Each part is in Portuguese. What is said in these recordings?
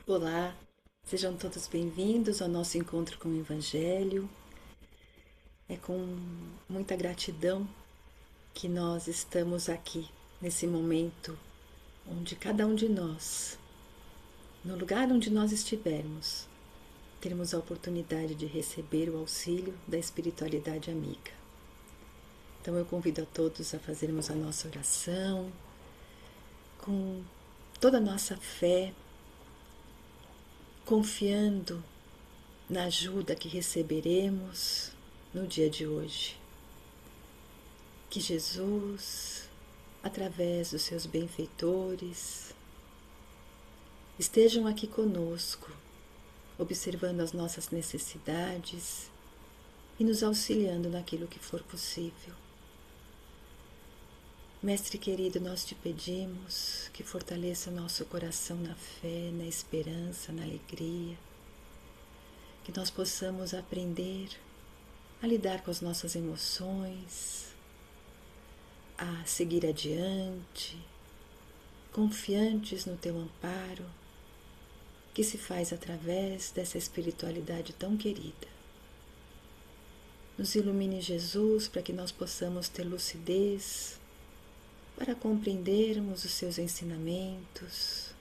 Olá, sejam todos bem-vindos ao nosso encontro com o Evangelho. É com muita gratidão que nós estamos aqui nesse momento onde cada um de nós, no lugar onde nós estivermos, teremos a oportunidade de receber o auxílio da espiritualidade amiga. Então eu convido a todos a fazermos a nossa oração com toda a nossa fé, confiando na ajuda que receberemos no dia de hoje. Que Jesus, através dos seus benfeitores, estejam aqui conosco, observando as nossas necessidades e nos auxiliando naquilo que for possível. Mestre querido, nós te pedimos que fortaleça o nosso coração na fé, na esperança, na alegria, que nós possamos aprender a lidar com as nossas emoções, a seguir adiante, confiantes no teu amparo, que se faz através dessa espiritualidade tão querida. Nos ilumine, Jesus, para que nós possamos ter lucidez, para compreendermos os seus ensinamentos,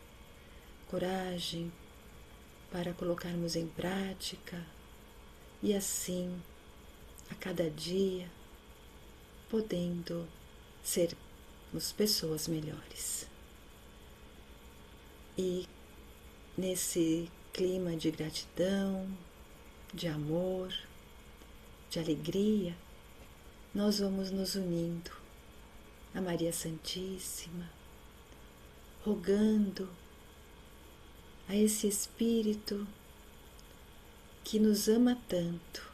coragem para colocarmos em prática e assim, a cada dia, podendo sermos pessoas melhores. E nesse clima de gratidão, de amor, de alegria, nós vamos nos unindo a Maria Santíssima, rogando a esse Espírito que nos ama tanto,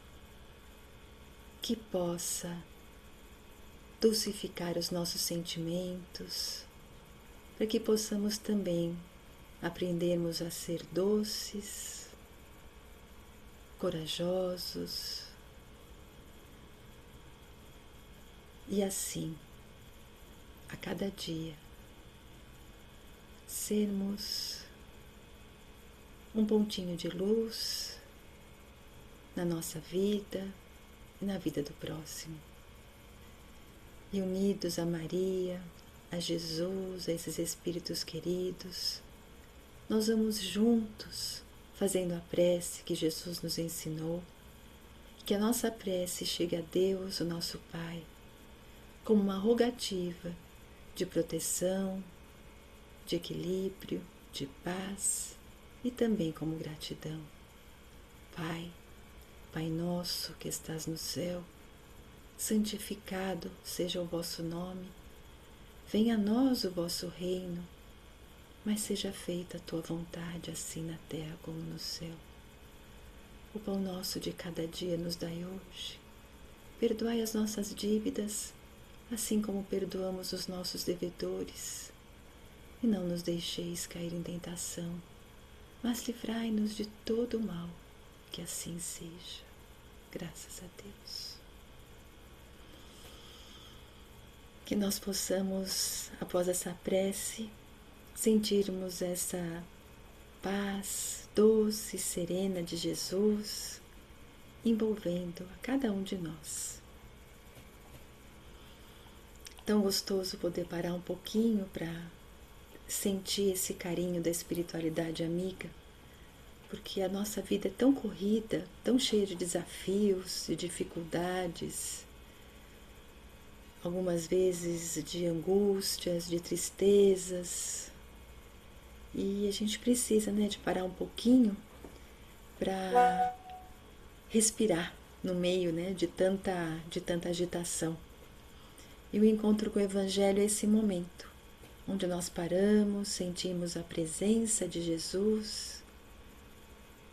que possa dulcificar os nossos sentimentos, para que possamos também aprendermos a ser doces, corajosos e assim, a cada dia, sermos um pontinho de luz na nossa vida e na vida do próximo. E unidos a Maria, a Jesus, a esses Espíritos queridos, nós vamos juntos fazendo a prece que Jesus nos ensinou, que a nossa prece chegue a Deus, o nosso Pai, como uma rogativa de proteção, de equilíbrio, de paz e também como gratidão. Pai, Pai nosso que estás no céu, santificado seja o vosso nome, venha a nós o vosso reino, mas seja feita a tua vontade, assim na terra como no céu. O pão nosso de cada dia nos dai hoje. Perdoai as nossas dívidas, assim como perdoamos os nossos devedores. E não nos deixeis cair em tentação, mas livrai-nos de todo o mal, que assim seja. Graças a Deus. Que nós possamos, após essa prece, sentirmos essa paz doce e serena de Jesus envolvendo a cada um de nós. Tão gostoso poder parar um pouquinho para sentir esse carinho da espiritualidade amiga, porque a nossa vida é tão corrida, tão cheia de desafios, de dificuldades, algumas vezes de angústias, de tristezas, e a gente precisa, de parar um pouquinho para respirar no meio, de tanta agitação. E o encontro com o Evangelho é esse momento, onde nós paramos, sentimos a presença de Jesus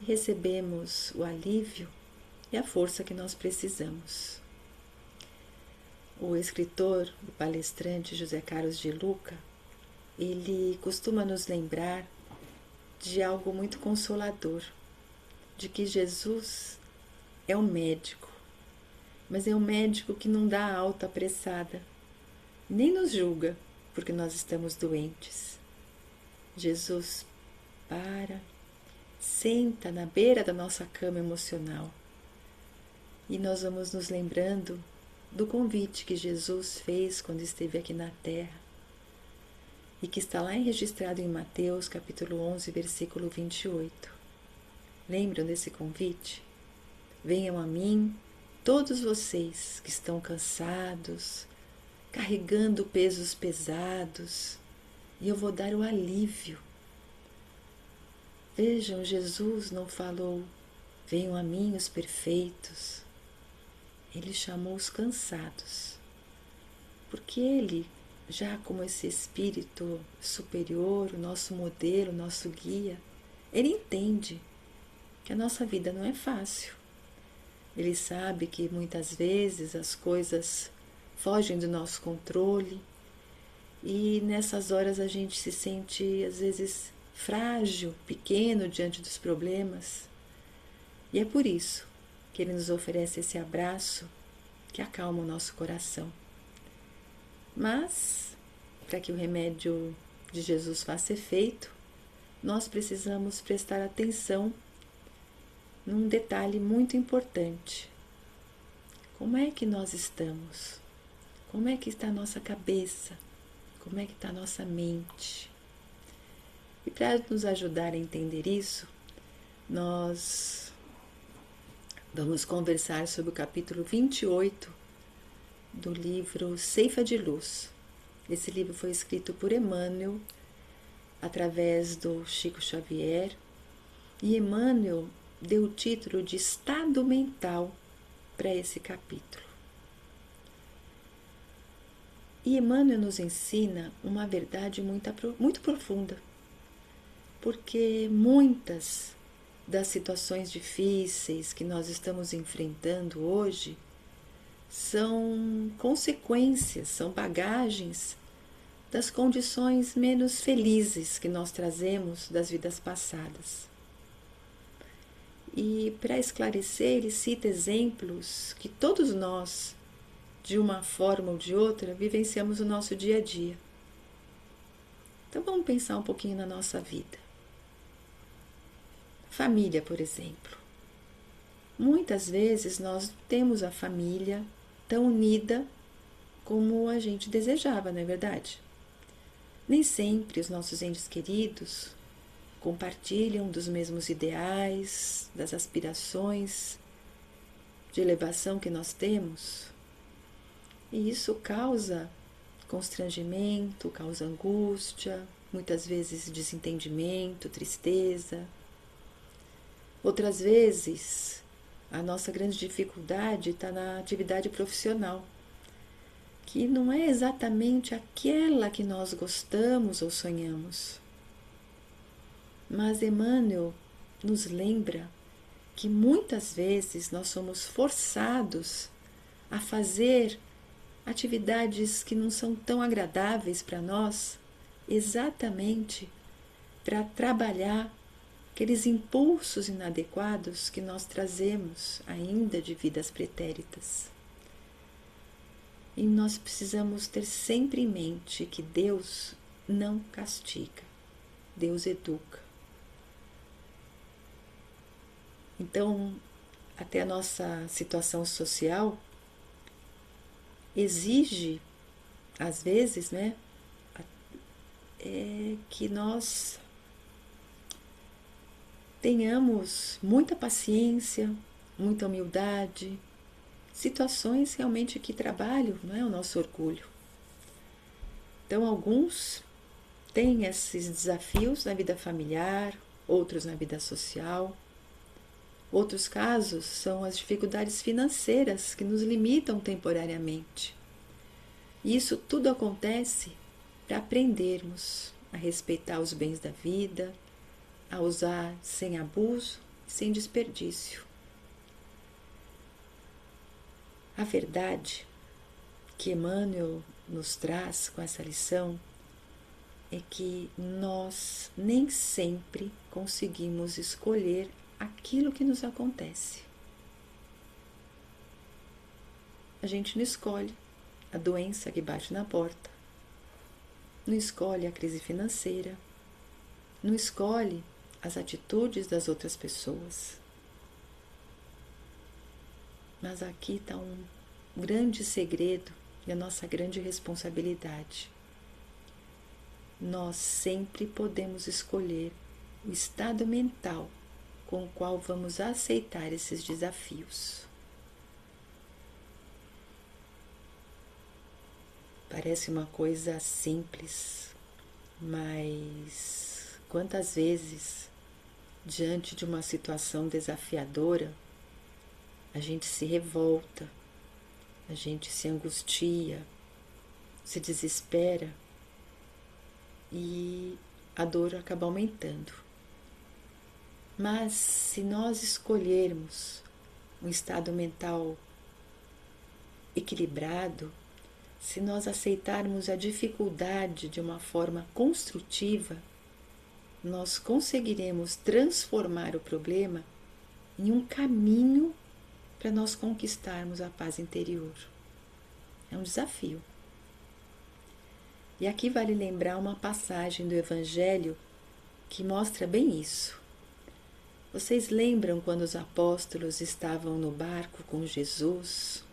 e recebemos o alívio e a força que nós precisamos. O escritor, o palestrante José Carlos de Luca, ele costuma nos lembrar de algo muito consolador, de que Jesus é um médico, mas é um médico que não dá alta apressada, nem nos julga porque nós estamos doentes. Jesus para senta na beira da nossa cama emocional e nós vamos nos lembrando do convite que Jesus fez quando esteve aqui na Terra e que está lá registrado em Mateus capítulo 11, versículo 28. Lembram desse convite? Venham a mim todos vocês que estão cansados, carregando pesos pesados, e eu vou dar o alívio. Vejam, Jesus não falou, venham a mim os perfeitos. Ele chamou os cansados, porque Ele, já como esse Espírito superior, o nosso modelo, o nosso guia, Ele entende que a nossa vida não é fácil. Ele sabe que muitas vezes as coisas fogem do nosso controle e nessas horas a gente se sente às vezes frágil, pequeno diante dos problemas. E é por isso que Ele nos oferece esse abraço que acalma o nosso coração. Mas, para que o remédio de Jesus faça efeito, nós precisamos prestar atenção num detalhe muito importante. Como é que nós estamos? Como é que está a nossa cabeça? Como é que está a nossa mente? E para nos ajudar a entender isso, nós vamos conversar sobre o capítulo 28 do livro Ceifa de Luz. Esse livro foi escrito por Emmanuel, através do Chico Xavier, e Emmanuel deu o título de Estado Mental para esse capítulo. E Emmanuel nos ensina uma verdade muito profunda, porque muitas das situações difíceis que nós estamos enfrentando hoje são consequências, são bagagens das condições menos felizes que nós trazemos das vidas passadas. E para esclarecer, ele cita exemplos que todos nós, de uma forma ou de outra, vivenciamos no nosso dia a dia. Então vamos pensar um pouquinho na nossa vida. Família, por exemplo. Muitas vezes nós temos a família tão unida como a gente desejava, não é verdade? Nem sempre os nossos entes queridos compartilham dos mesmos ideais, das aspirações de elevação que nós temos. E isso causa constrangimento, causa angústia, muitas vezes desentendimento, tristeza. Outras vezes, a nossa grande dificuldade está na atividade profissional, que não é exatamente aquela que nós gostamos ou sonhamos. Mas Emmanuel nos lembra que muitas vezes nós somos forçados a fazer atividades que não são tão agradáveis para nós, exatamente para trabalhar aqueles impulsos inadequados que nós trazemos ainda de vidas pretéritas. E nós precisamos ter sempre em mente que Deus não castiga, Deus educa. Então, até a nossa situação social exige, às vezes, que nós tenhamos muita paciência, muita humildade, situações realmente que trabalham, não é, o nosso orgulho. Então, alguns têm esses desafios na vida familiar, outros na vida social. Outros casos são as dificuldades financeiras que nos limitam temporariamente. E isso tudo acontece para aprendermos a respeitar os bens da vida, a usar sem abuso e sem desperdício. A verdade que Emmanuel nos traz com essa lição é que nós nem sempre conseguimos escolher aquilo que nos acontece. A gente não escolhe a doença que bate na porta, não escolhe a crise financeira, não escolhe as atitudes das outras pessoas. Mas aqui está um grande segredo e a nossa grande responsabilidade. Nós sempre podemos escolher o estado mental com o qual vamos aceitar esses desafios. Parece uma coisa simples, mas quantas vezes, diante de uma situação desafiadora, a gente se revolta, a gente se angustia, se desespera e a dor acaba aumentando. Mas se nós escolhermos um estado mental equilibrado, se nós aceitarmos a dificuldade de uma forma construtiva, nós conseguiremos transformar o problema em um caminho para nós conquistarmos a paz interior. É um desafio. E aqui vale lembrar uma passagem do Evangelho que mostra bem isso. Vocês lembram quando os apóstolos estavam no barco com Jesus,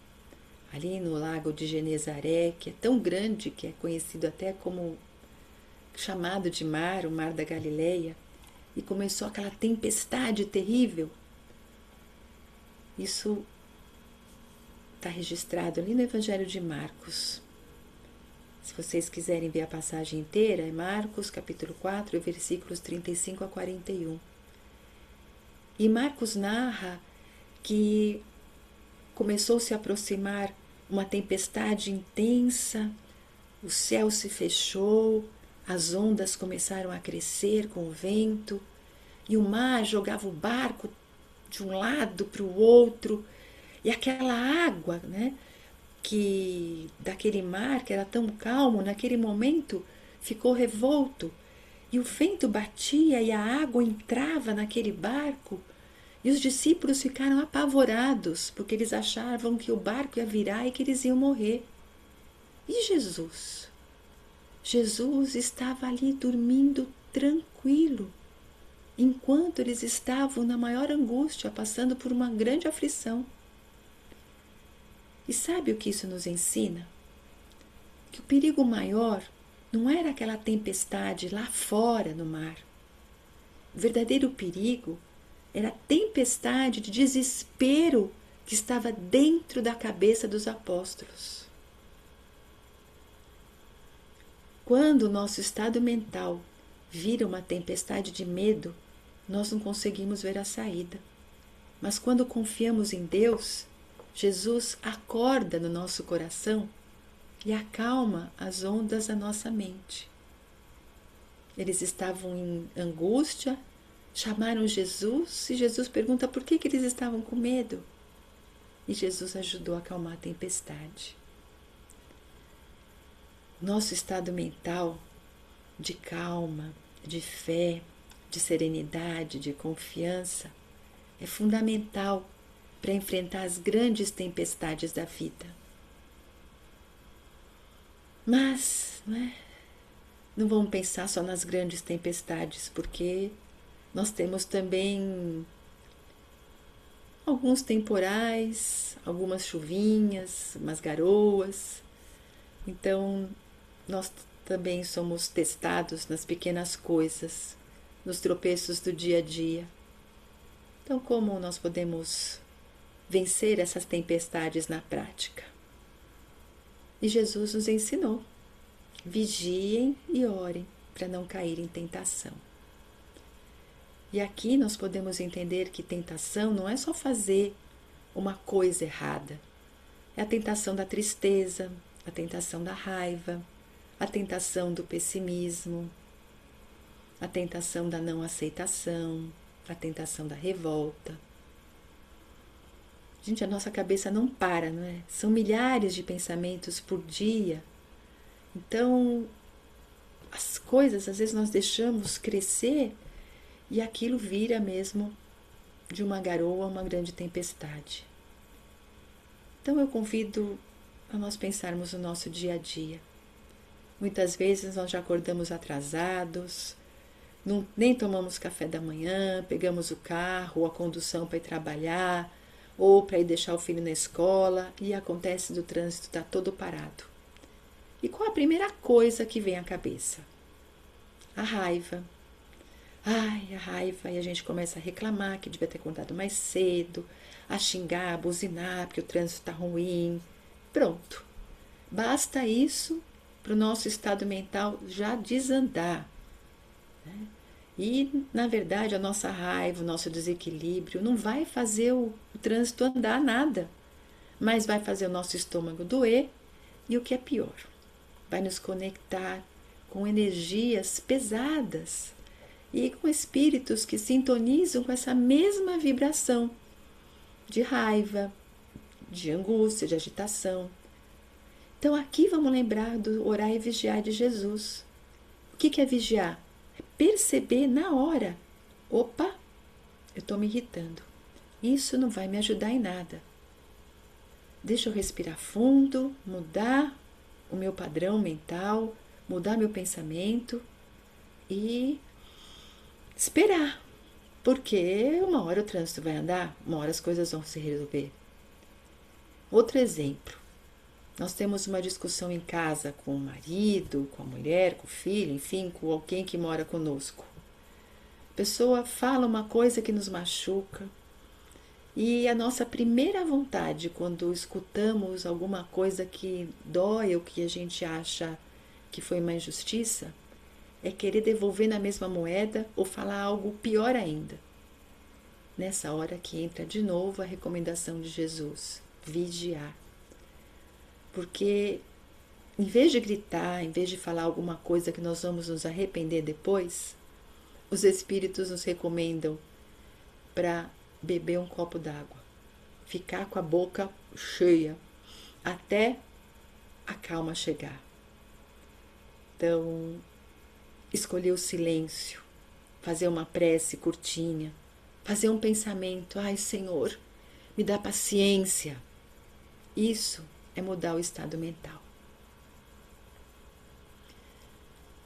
ali no lago de Genezaré, que é tão grande que é conhecido até como chamado de mar, o mar da Galileia, e começou aquela tempestade terrível? Isso está registrado ali no Evangelho de Marcos. Se vocês quiserem ver a passagem inteira, é Marcos capítulo 4, versículos 35 a 41. E Marcos narra que começou a se aproximar uma tempestade intensa, o céu se fechou, as ondas começaram a crescer com o vento, e o mar jogava o barco de um lado para o outro, e aquela água, que daquele mar que era tão calmo, naquele momento ficou revolto, e o vento batia e a água entrava naquele barco, e os discípulos ficaram apavorados, porque eles achavam que o barco ia virar e que eles iam morrer. E Jesus? Jesus estava ali dormindo tranquilo, enquanto eles estavam na maior angústia, passando por uma grande aflição. E sabe o que isso nos ensina? Que o perigo maior não era aquela tempestade lá fora no mar. O verdadeiro perigo era a tempestade de desespero que estava dentro da cabeça dos apóstolos. Quando o nosso estado mental vira uma tempestade de medo, nós não conseguimos ver a saída. Mas quando confiamos em Deus, Jesus acorda no nosso coração e acalma as ondas da nossa mente. Eles estavam em angústia, chamaram Jesus e Jesus pergunta por que eles estavam com medo. E Jesus ajudou a acalmar a tempestade. Nosso estado mental de calma, de fé, de serenidade, de confiança é fundamental para enfrentar as grandes tempestades da vida. Mas não vamos pensar só nas grandes tempestades, porque nós temos também alguns temporais, algumas chuvinhas, umas garoas. Então, nós também somos testados nas pequenas coisas, nos tropeços do dia a dia. Então, como nós podemos vencer essas tempestades na prática? E Jesus nos ensinou: vigiem e orem para não cair em tentação. E aqui nós podemos entender que tentação não é só fazer uma coisa errada. É a tentação da tristeza, a tentação da raiva, a tentação do pessimismo, a tentação da não aceitação, a tentação da revolta. Gente, a nossa cabeça não para, não é? São milhares de pensamentos por dia. Então, as coisas, às vezes nós deixamos crescer e aquilo vira mesmo de uma garoa uma grande tempestade. Então, eu convido a nós pensarmos no nosso dia a dia. Muitas vezes nós já acordamos atrasados, nem tomamos café da manhã, pegamos o carro ou a condução para ir trabalhar ou para ir deixar o filho na escola e acontece do trânsito estar todo parado. E qual a primeira coisa que vem à cabeça? A raiva. Ai, a raiva, e a gente começa a reclamar que devia ter acordado mais cedo, a xingar, a buzinar porque o trânsito está ruim. Pronto. Basta isso para o nosso estado mental já desandar. Né? E, na verdade, a nossa raiva, o nosso desequilíbrio não vai fazer o trânsito andar nada, mas vai fazer o nosso estômago doer e, o que é pior, vai nos conectar com energias pesadas e com espíritos que sintonizam com essa mesma vibração de raiva, de angústia, de agitação. Então aqui vamos lembrar do orar e vigiar de Jesus. O que é vigiar? É perceber na hora. Opa, eu estou me irritando. Isso não vai me ajudar em nada. Deixa eu respirar fundo, mudar o meu padrão mental, mudar meu pensamento e esperar. Porque uma hora o trânsito vai andar, uma hora as coisas vão se resolver. Outro exemplo. Nós temos uma discussão em casa com o marido, com a mulher, com o filho, enfim, com alguém que mora conosco. A pessoa fala uma coisa que nos machuca e a nossa primeira vontade quando escutamos alguma coisa que dói ou que a gente acha que foi uma injustiça é querer devolver na mesma moeda ou falar algo pior ainda. Nessa hora que entra de novo a recomendação de Jesus, vigiar. Porque em vez de gritar, em vez de falar alguma coisa que nós vamos nos arrepender depois, os espíritos nos recomendam para beber um copo d'água, ficar com a boca cheia até a calma chegar. Então, escolher o silêncio, fazer uma prece curtinha, fazer um pensamento, ai Senhor, me dá paciência. Isso é mudar o estado mental.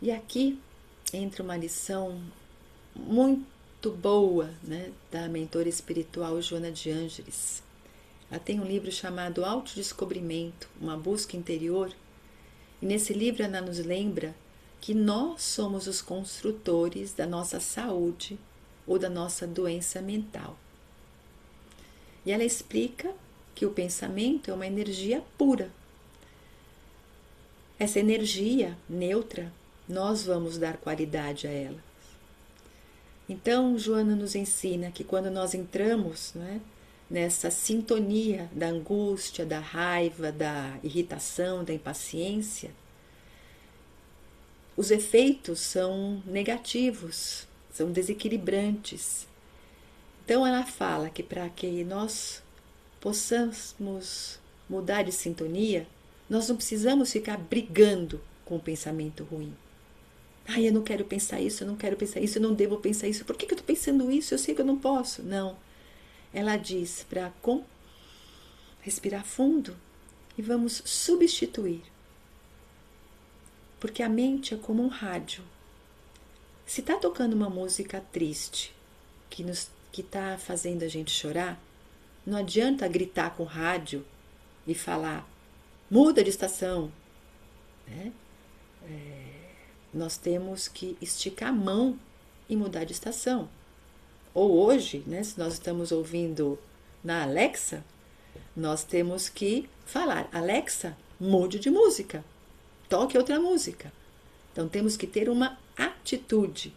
E aqui entra uma lição muito boa, né, da mentora espiritual Joana de Ângeles. Ela tem um livro chamado Autodescobrimento, uma busca interior, e nesse livro ela nos lembra que nós somos os construtores da nossa saúde ou da nossa doença mental. E ela explica que o pensamento é uma energia pura. Essa energia neutra, nós vamos dar qualidade a ela. Então, Joana nos ensina que quando nós entramos, né, nessa sintonia da angústia, da raiva, da irritação, da impaciência, os efeitos são negativos, são desequilibrantes. Então, ela fala que para que nós possamos mudar de sintonia, nós não precisamos ficar brigando com o pensamento ruim. Ai, eu não quero pensar isso, eu não quero pensar isso, eu não devo pensar isso. Por que eu estou pensando isso? Eu sei que eu não posso. Não. Ela diz para respirar fundo e vamos substituir. Porque a mente é como um rádio. Se está tocando uma música triste, que está fazendo a gente chorar, não adianta gritar com o rádio e falar, muda de estação. Né? Nós temos que esticar a mão e mudar de estação. Ou hoje, né, se nós estamos ouvindo na Alexa, nós temos que falar, Alexa, mude de música, toque outra música. Então temos que ter uma atitude.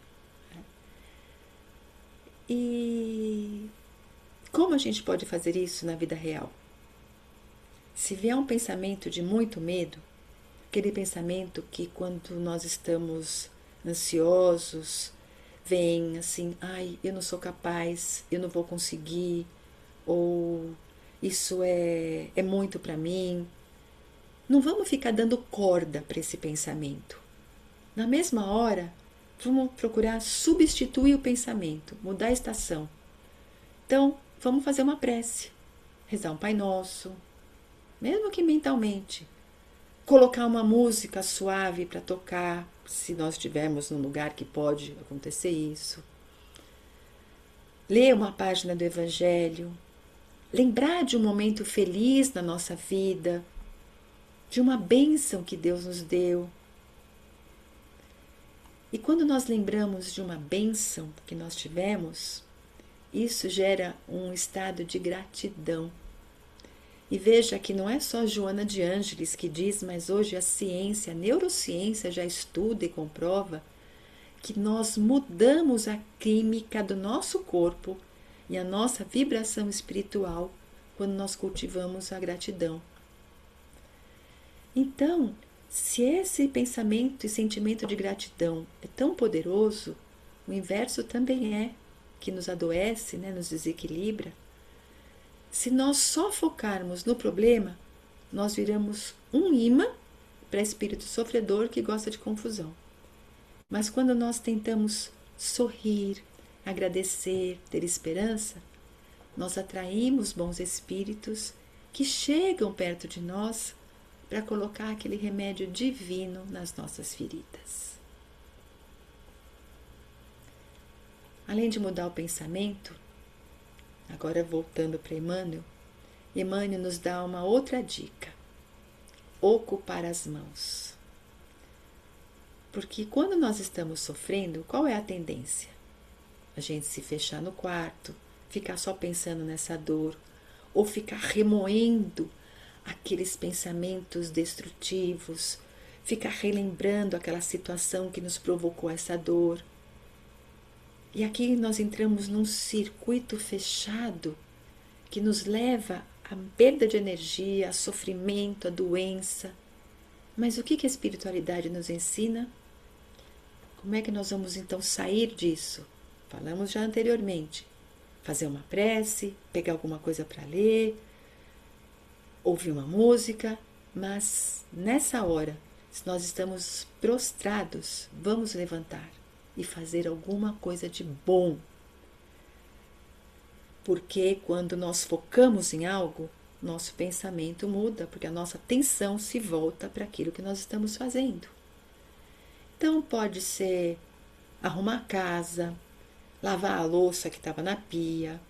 E como a gente pode fazer isso na vida real? Se vier um pensamento de muito medo, aquele pensamento que quando nós estamos ansiosos, vem assim, ai, eu não sou capaz, eu não vou conseguir, ou isso é muito para mim. Não vamos ficar dando corda para esse pensamento. Na mesma hora, vamos procurar substituir o pensamento, mudar a estação. Então, vamos fazer uma prece, rezar um Pai Nosso, mesmo que mentalmente. Colocar uma música suave para tocar, se nós estivermos num lugar que pode acontecer isso. Ler uma página do Evangelho, lembrar de um momento feliz na nossa vida, de uma bênção que Deus nos deu. E quando nós lembramos de uma bênção que nós tivemos, isso gera um estado de gratidão. E veja que não é só Joana de Ângeles que diz, mas hoje a ciência, a neurociência já estuda e comprova que nós mudamos a química do nosso corpo e a nossa vibração espiritual quando nós cultivamos a gratidão. Então, se esse pensamento e sentimento de gratidão é tão poderoso, o inverso também é, que nos adoece, né, nos desequilibra. Se nós só focarmos no problema, nós viramos um imã para espírito sofredor que gosta de confusão. Mas quando nós tentamos sorrir, agradecer, ter esperança, nós atraímos bons espíritos que chegam perto de nós para colocar aquele remédio divino nas nossas feridas. Além de mudar o pensamento, agora voltando para Emmanuel, Emmanuel nos dá uma outra dica: ocupar as mãos. Porque quando nós estamos sofrendo, qual é a tendência? A gente se fechar no quarto, ficar só pensando nessa dor, ou ficar remoendo aqueles pensamentos destrutivos, ficar relembrando aquela situação que nos provocou essa dor. E aqui nós entramos num circuito fechado que nos leva à perda de energia, a sofrimento, a doença. Mas o que a espiritualidade nos ensina? Como é que nós vamos então sair disso? Falamos já anteriormente. Fazer uma prece, pegar alguma coisa para ler, ouvir uma música, mas nessa hora, se nós estamos prostrados, vamos levantar e fazer alguma coisa de bom. Porque quando nós focamos em algo, nosso pensamento muda, porque a nossa atenção se volta para aquilo que nós estamos fazendo. Então pode ser arrumar a casa, lavar a louça que estava na pia,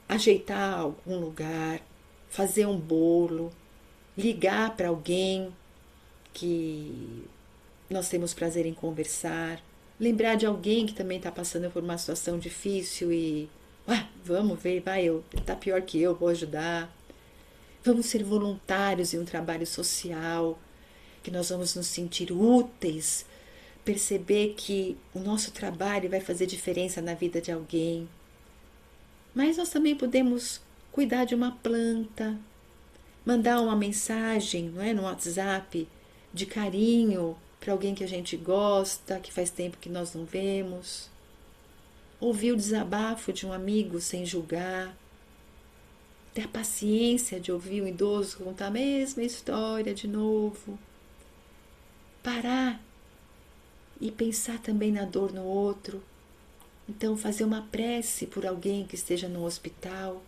ajeitar algum lugar, fazer um bolo, ligar para alguém que nós temos prazer em conversar, lembrar de alguém que também está passando por uma situação difícil e vamos ver, está pior que eu, vou ajudar. Vamos ser voluntários em um trabalho social, que nós vamos nos sentir úteis, perceber que o nosso trabalho vai fazer diferença na vida de alguém. Mas nós também podemos cuidar de uma planta, mandar uma mensagem, não é, no WhatsApp, de carinho para alguém que a gente gosta, que faz tempo que nós não vemos. Ouvir o desabafo de um amigo sem julgar. Ter a paciência de ouvir um idoso contar a mesma história de novo. Parar e pensar também na dor no outro. Então, fazer uma prece por alguém que esteja no hospital.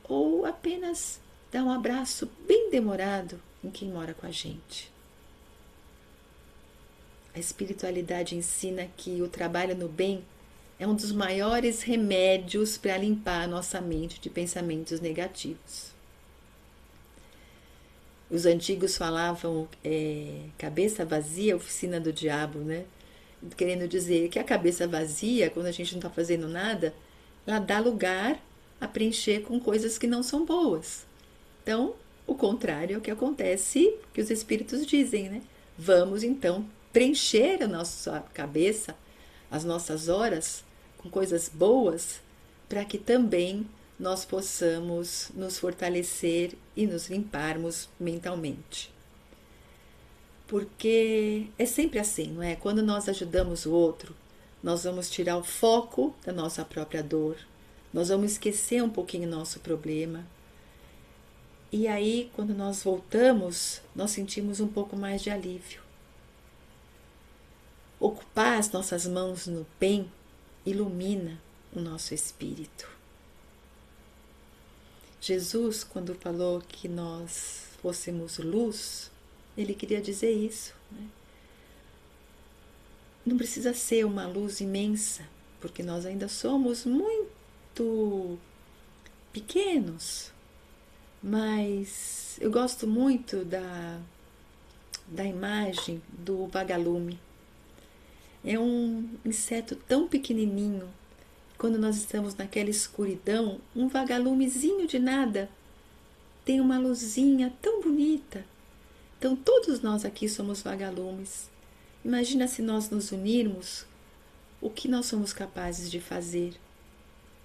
Ou apenas dar um abraço bem demorado em quem mora com a gente. A espiritualidade ensina que o trabalho no bem é um dos maiores remédios para limpar a nossa mente de pensamentos negativos. Os antigos falavam cabeça vazia, oficina do diabo, né? Querendo dizer que a cabeça vazia, quando a gente não está fazendo nada, ela dá lugar a preencher com coisas que não são boas. Então, o contrário é o que acontece, que os espíritos dizem, né? Vamos então preencher a nossa cabeça, as nossas horas, com coisas boas, para que também nós possamos nos fortalecer e nos limparmos mentalmente. Porque é sempre assim, não é? Quando nós ajudamos o outro, nós vamos tirar o foco da nossa própria dor, nós vamos esquecer um pouquinho o nosso problema. E aí, quando nós voltamos, nós sentimos um pouco mais de alívio. Ocupar as nossas mãos no bem ilumina o nosso espírito. Jesus, quando falou que nós fôssemos luz, ele queria dizer isso, né? não precisa ser uma luz imensa, porque nós ainda somos muito pequenos, mas eu gosto muito da imagem do vagalume. É um inseto tão pequenininho. Quando nós estamos naquela escuridão, um vagalumezinho de nada tem uma luzinha tão bonita. Então todos nós aqui somos vagalumes. Imagina se nós nos unirmos, o que nós somos capazes de fazer.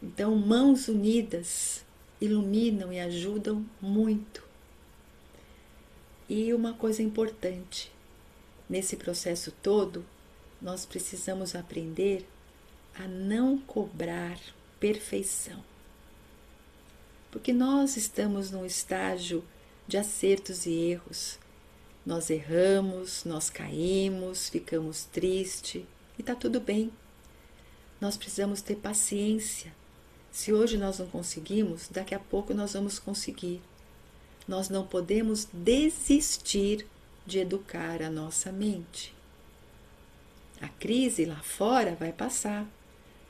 Então mãos unidas iluminam e ajudam muito. E uma coisa importante, nesse processo todo, nós precisamos aprender a não cobrar perfeição. Porque nós estamos num estágio de acertos e erros. Nós erramos, nós caímos, ficamos tristes e está tudo bem. Nós precisamos ter paciência. Se hoje nós não conseguimos, daqui a pouco nós vamos conseguir. Nós não podemos desistir de educar a nossa mente. A crise lá fora vai passar.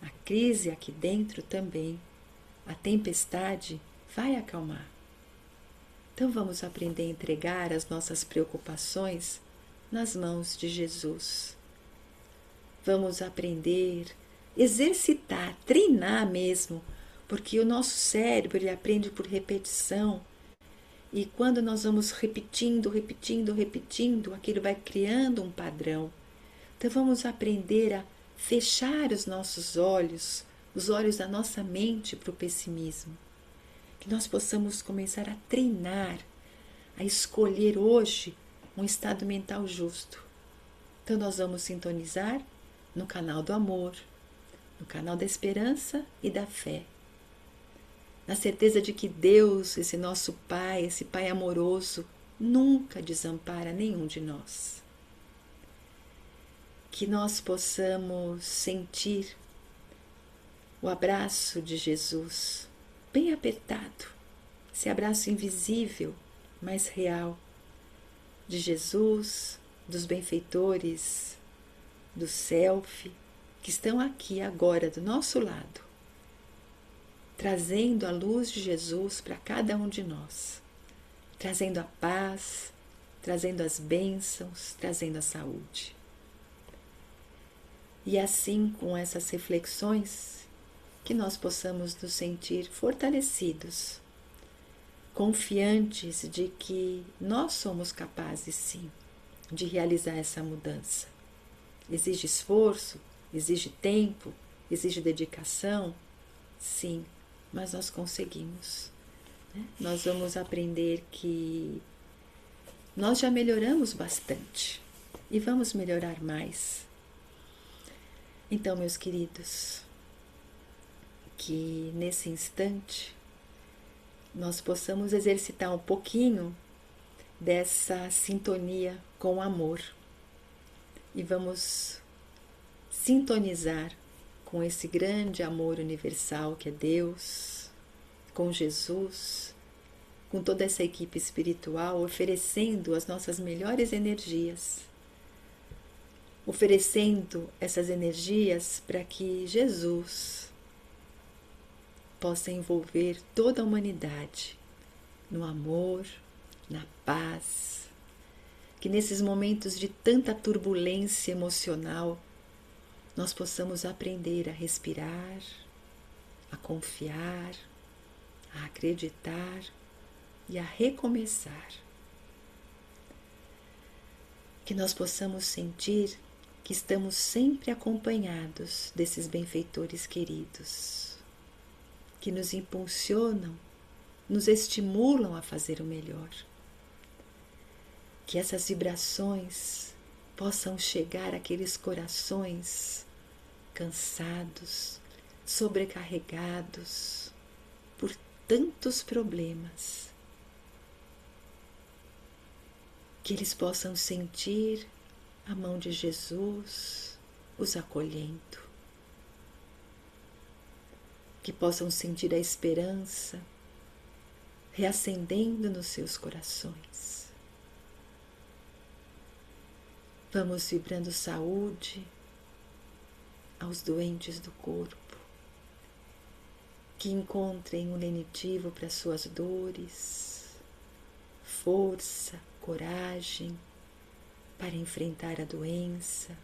A crise aqui dentro também. A tempestade vai acalmar. Então vamos aprender a entregar as nossas preocupações nas mãos de Jesus. Vamos aprender, exercitar, treinar mesmo, porque o nosso cérebro ele aprende por repetição. E quando nós vamos repetindo, aquilo vai criando um padrão. Então vamos aprender a fechar os nossos olhos, os olhos da nossa mente para o pessimismo. Que nós possamos começar a treinar, a escolher hoje um estado mental justo. Então nós vamos sintonizar no canal do amor, no canal da esperança e da fé. Na certeza de que Deus, esse nosso Pai, esse Pai amoroso, nunca desampara nenhum de nós. Que nós possamos sentir o abraço de Jesus, bem apertado, esse abraço invisível, mas real, de Jesus, dos benfeitores, do Self, que estão aqui agora do nosso lado, trazendo a luz de Jesus para cada um de nós, trazendo a paz, trazendo as bênçãos, trazendo a saúde. E assim, com essas reflexões, que nós possamos nos sentir fortalecidos, confiantes de que nós somos capazes, sim, de realizar essa mudança. Exige esforço, exige tempo, exige dedicação, sim, mas nós conseguimos. Nós vamos aprender que nós já melhoramos bastante e vamos melhorar mais. Então, meus queridos, que nesse instante nós possamos exercitar um pouquinho dessa sintonia com o amor e vamos sintonizar com esse grande amor universal que é Deus, com Jesus, com toda essa equipe espiritual, oferecendo as nossas melhores energias, oferecendo essas energias para que Jesus possa envolver toda a humanidade no amor, na paz, que nesses momentos de tanta turbulência emocional nós possamos aprender a respirar, a confiar, a acreditar e a recomeçar. Que nós possamos sentir que estamos sempre acompanhados desses benfeitores queridos, que nos impulsionam, nos estimulam a fazer o melhor. Que essas vibrações possam chegar àqueles corações cansados, sobrecarregados por tantos problemas. Que eles possam sentir a mão de Jesus os acolhendo. Que possam sentir a esperança reacendendo nos seus corações. Vamos vibrando saúde, aos doentes do corpo, que encontrem um lenitivo para suas dores, força, coragem para enfrentar a doença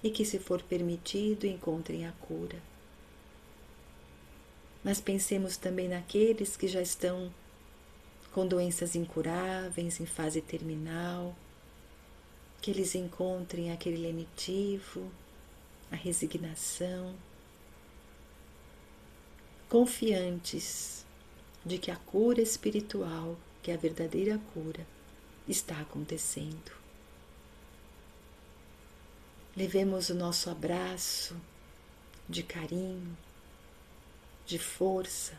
e que, se for permitido, encontrem a cura. Mas pensemos também naqueles que já estão com doenças incuráveis, em fase terminal, que eles encontrem aquele lenitivo, a resignação, confiantes de que a cura espiritual, que é a verdadeira cura, está acontecendo. Levemos o nosso abraço de carinho, de força,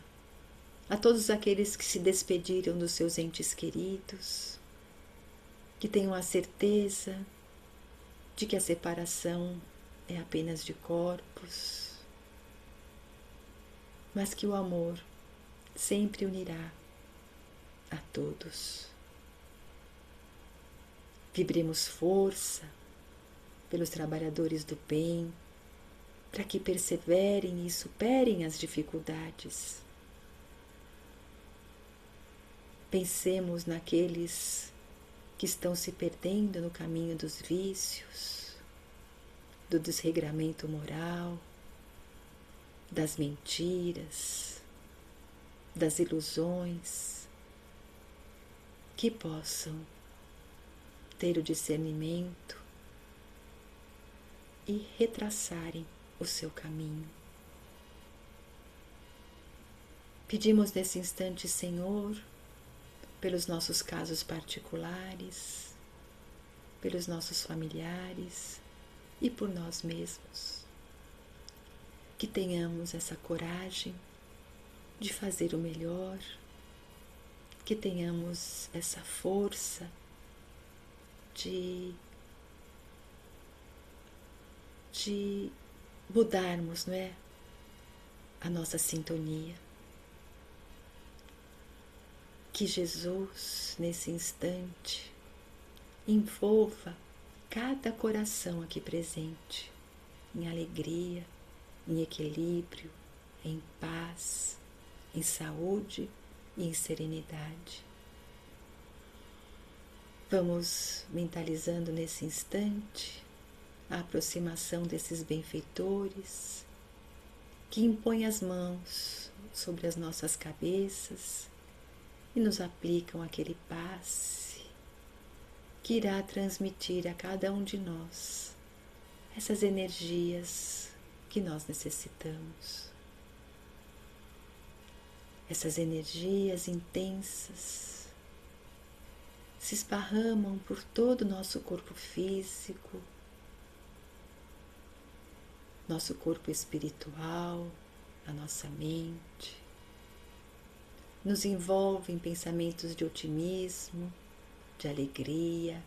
a todos aqueles que se despediram dos seus entes queridos, que tenham a certeza de que a separação é apenas de corpos, mas que o amor sempre unirá a todos. Vibremos força pelos trabalhadores do bem, para que perseverem e superem as dificuldades. Pensemos naqueles que estão se perdendo no caminho dos vícios, do desregramento moral, das mentiras, das ilusões, que possam ter o discernimento e retraçarem o seu caminho. Pedimos nesse instante, Senhor, pelos nossos casos particulares, pelos nossos familiares e por nós mesmos, que tenhamos essa coragem de fazer o melhor, que tenhamos essa força de mudarmos, não é? A nossa sintonia. Que Jesus, nesse instante, envolva cada coração aqui presente em alegria, em equilíbrio, em paz, em saúde e em serenidade. Vamos mentalizando nesse instante a aproximação desses benfeitores que impõem as mãos sobre as nossas cabeças e nos aplicam aquele passe que irá transmitir a cada um de nós essas energias que nós necessitamos. Essas energias intensas se esparramam por todo o nosso corpo físico, nosso corpo espiritual, a nossa mente, nos envolve em pensamentos de otimismo, de alegria,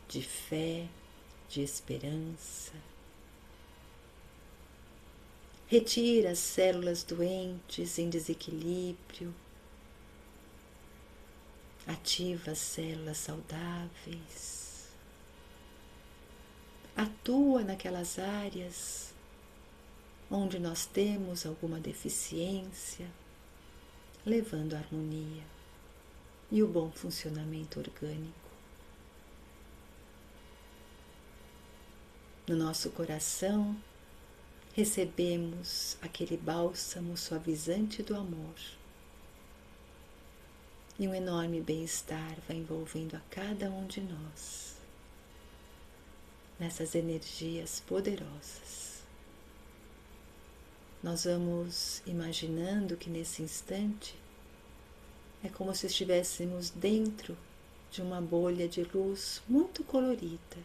de fé, de esperança. Retira as células doentes em desequilíbrio, ativa as células saudáveis, atua naquelas áreas onde nós temos alguma deficiência, levando a harmonia e o bom funcionamento orgânico. No nosso coração, recebemos aquele bálsamo suavizante do amor e um enorme bem-estar vai envolvendo a cada um de nós nessas energias poderosas. Nós vamos imaginando que nesse instante é como se estivéssemos dentro de uma bolha de luz muito colorida.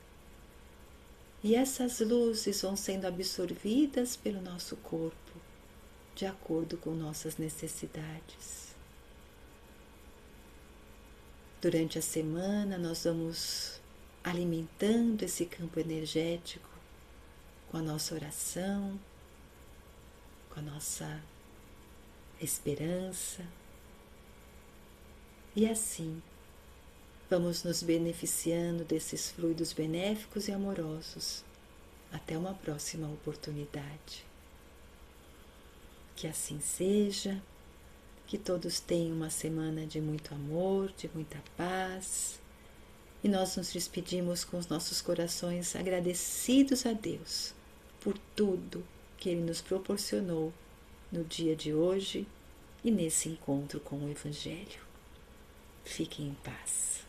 E essas luzes vão sendo absorvidas pelo nosso corpo, de acordo com nossas necessidades. Durante a semana, nós vamos alimentando esse campo energético com a nossa oração, com a nossa esperança. E assim, vamos nos beneficiando desses fluidos benéficos e amorosos Até uma próxima oportunidade. Que assim seja, que todos tenham uma semana de muito amor, de muita paz. E nós nos despedimos com os nossos corações agradecidos a Deus por tudo que Ele nos proporcionou no dia de hoje e nesse encontro com o Evangelho. Fiquem em paz.